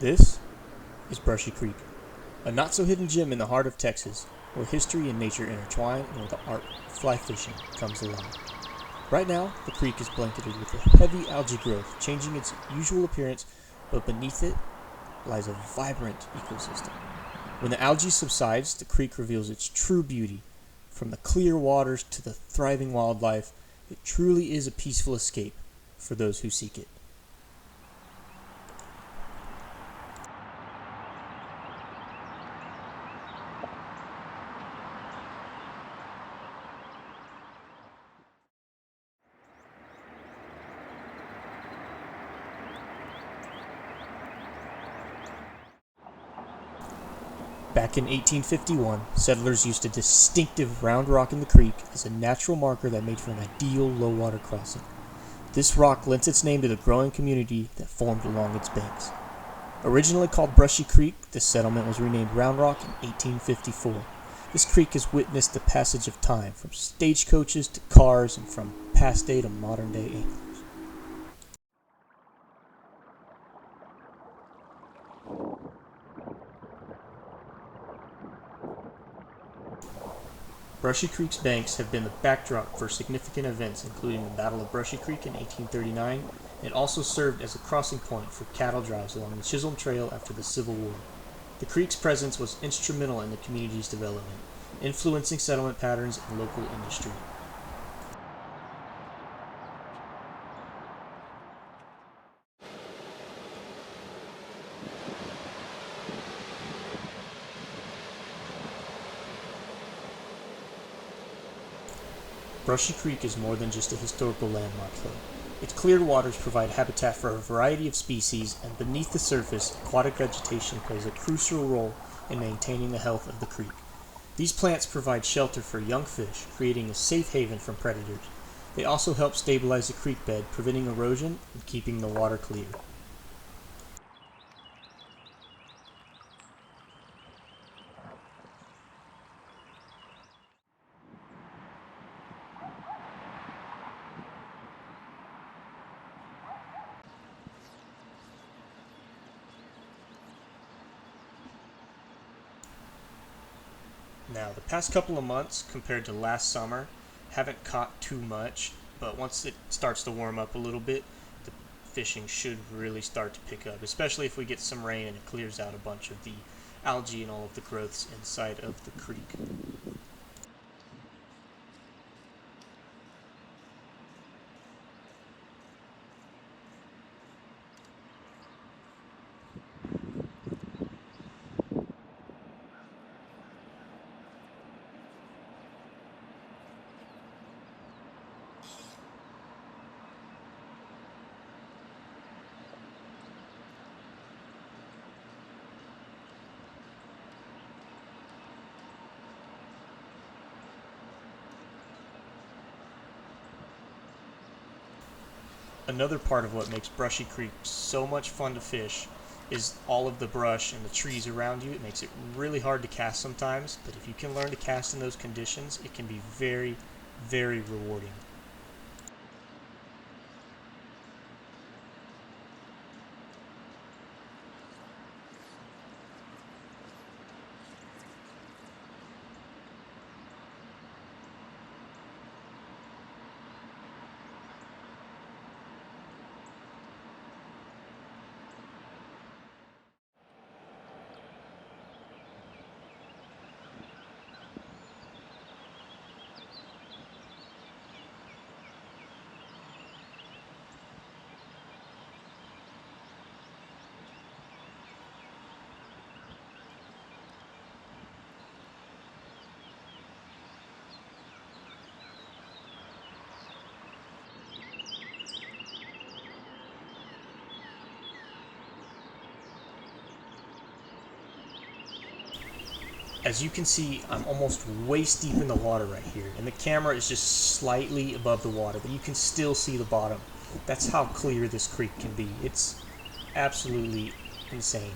This is Brushy Creek, a not-so-hidden gem in the heart of Texas, where history and nature intertwine and where the art of fly fishing comes alive. Right now, the creek is blanketed with a heavy algae growth, changing its usual appearance, but beneath it lies a vibrant ecosystem. When the algae subsides, the creek reveals its true beauty. From the clear waters to the thriving wildlife, it truly is a peaceful escape for those who seek it. Back in 1851, settlers used a distinctive round rock in the creek as a natural marker that made for an ideal low-water crossing. This rock lent its name to the growing community that formed along its banks. Originally called Brushy Creek, this settlement was renamed Round Rock in 1854. This creek has witnessed the passage of time, from stagecoaches to cars and from past day to modern day anglers. Brushy Creek's banks have been the backdrop for significant events, including the Battle of Brushy Creek in 1839. It also served as a crossing point for cattle drives along the Chisholm Trail after the Civil War. The creek's presence was instrumental in the community's development, influencing settlement patterns and local industry. Brushy Creek is more than just a historical landmark, though. Its clear waters provide habitat for a variety of species, and beneath the surface, aquatic vegetation plays a crucial role in maintaining the health of the creek. These plants provide shelter for young fish, creating a safe haven from predators. They also help stabilize the creek bed, preventing erosion and keeping the water clear. Now, the past couple of months compared to last summer haven't caught too much, but once it starts to warm up a little bit, the fishing should really start to pick up, especially if we get some rain and it clears out a bunch of the algae and all of the growths inside of the creek. Another part of what makes Brushy Creek so much fun to fish is all of the brush and the trees around you. It makes it really hard to cast sometimes, but if you can learn to cast in those conditions, it can be very, very rewarding. As you can see, I'm almost waist deep in the water right here, and the camera is just slightly above the water, but you can still see the bottom. That's how clear this creek can be. It's absolutely insane.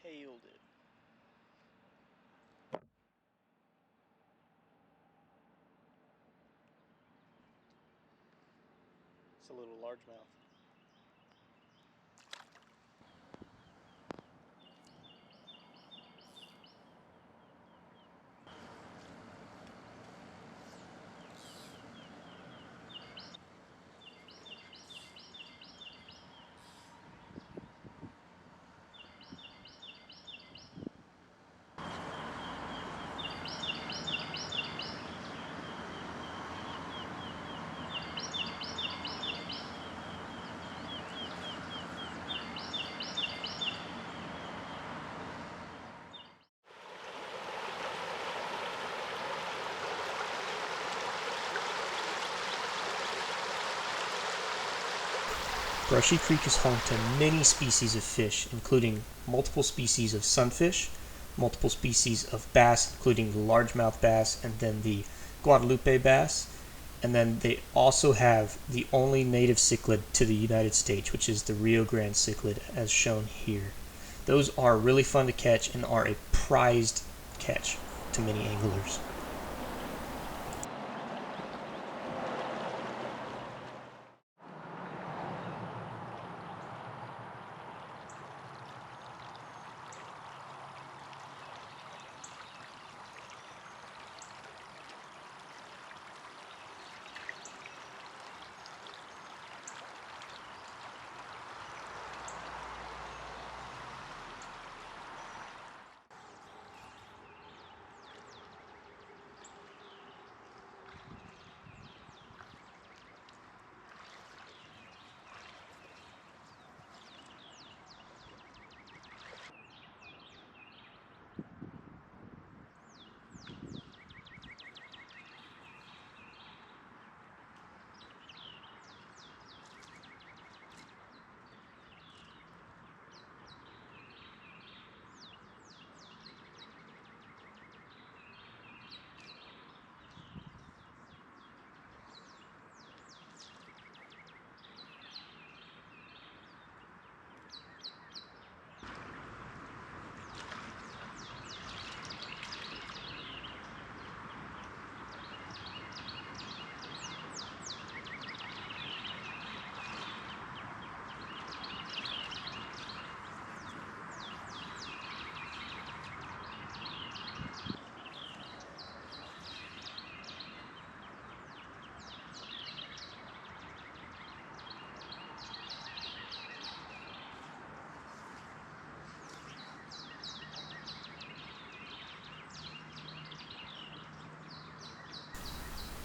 impaled it. It's a little largemouth. Brushy Creek is home to many species of fish, including multiple species of sunfish, multiple species of bass, including the largemouth bass and then the Guadalupe bass. And then they also have the only native cichlid to the United States, which is the Rio Grande cichlid, as shown here. Those are really fun to catch and are a prized catch to many anglers.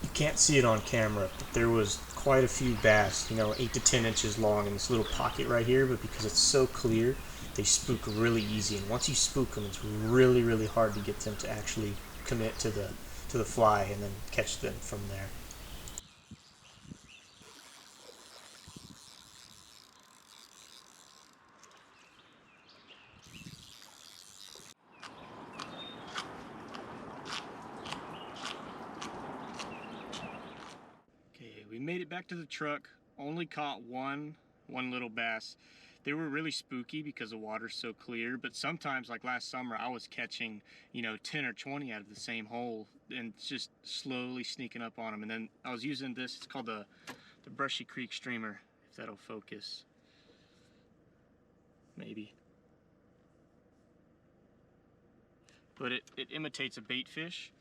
You can't see it on camera, but there was quite a few bass, 8 to 10 inches long in this little pocket right here, but because it's so clear, they spook really easy. And once you spook them, it's really, really hard to get them to actually commit to the fly and then catch them from there. Okay, we made it back to the truck. Only caught one little bass. They were really spooky because the water's so clear, but sometimes, like last summer, I was catching, 10 or 20 out of the same hole and just slowly sneaking up on them. And then I was using this, it's called the Brushy Creek streamer, if that'll focus. Maybe. But it imitates a bait fish.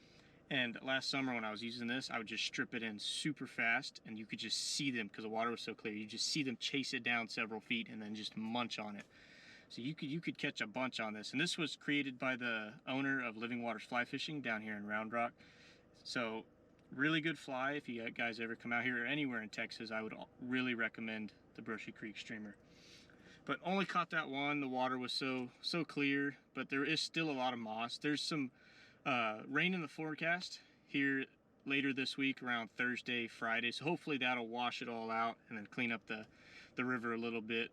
And last summer when I was using this, I would just strip it in super fast and you could just see them because the water was so clear. You just see them chase it down several feet and then just munch on it. So you could catch a bunch on this. And this was created by the owner of Living Waters Fly Fishing down here in Round Rock. So really good fly. If you guys ever come out here or anywhere in Texas, I would really recommend the Brushy Creek streamer. But only caught that one. The water was so clear, but there is still a lot of moss. There's some rain in the forecast here later this week around Thursday, Friday. So hopefully that'll wash it all out and then clean up the river a little bit.